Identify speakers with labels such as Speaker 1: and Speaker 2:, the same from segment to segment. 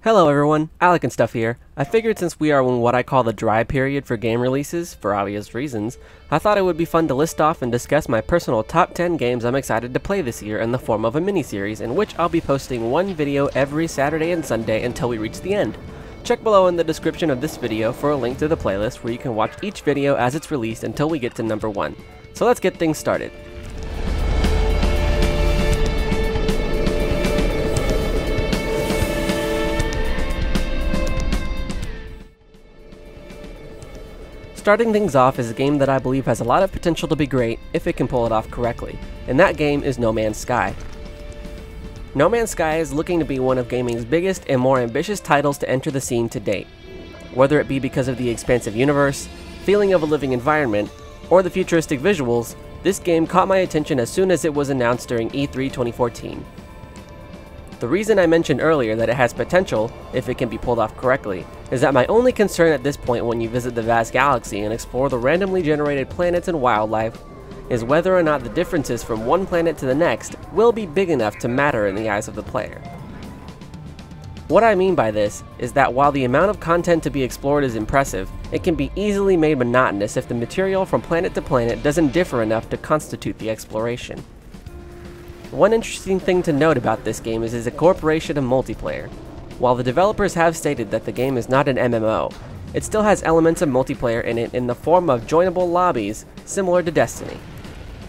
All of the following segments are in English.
Speaker 1: Hello everyone, alecandstuff here. I figured since we are in what I call the dry period for game releases, for obvious reasons, I thought it would be fun to list off and discuss my personal top 10 games I'm excited to play this year in the form of a mini-series in which I'll be posting one video every Saturday and Sunday until we reach the end. Check below in the description of this video for a link to the playlist where you can watch each video as it's released until we get to number 1. So let's get things started. Starting things off is a game that I believe has a lot of potential to be great if it can pull it off correctly, and that game is No Man's Sky. No Man's Sky is looking to be one of gaming's biggest and more ambitious titles to enter the scene to date. Whether it be because of the expansive universe, feeling of a living environment, or the futuristic visuals, this game caught my attention as soon as it was announced during E3 2014. The reason I mentioned earlier that it has potential, if it can be pulled off correctly, is that my only concern at this point when you visit the vast galaxy and explore the randomly generated planets and wildlife is whether or not the differences from one planet to the next will be big enough to matter in the eyes of the player. What I mean by this is that while the amount of content to be explored is impressive, it can be easily made monotonous if the material from planet to planet doesn't differ enough to constitute the exploration. One interesting thing to note about this game is its incorporation of multiplayer. While the developers have stated that the game is not an MMO, it still has elements of multiplayer in it in the form of joinable lobbies similar to Destiny.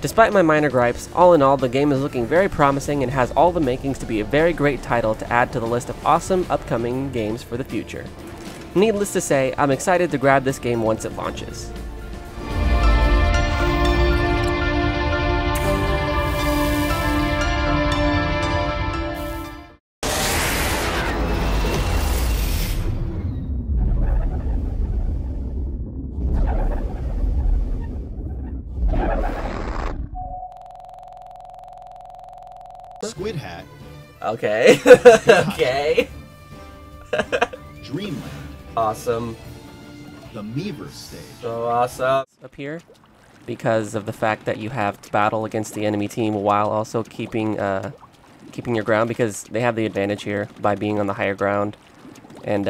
Speaker 1: Despite my minor gripes, all in all the game is looking very promising and has all the makings to be a very great title to add to the list of awesome upcoming games for the future. Needless to say, I'm excited to grab this game once it launches.
Speaker 2: Squid Hat.
Speaker 1: Okay. Okay.
Speaker 2: Dreamland.
Speaker 1: Awesome.
Speaker 2: The Meaver stage.
Speaker 1: So awesome. Up here, because of the fact that you have to battle against the enemy team while also keeping your ground, because they have the advantage here by being on the higher ground, and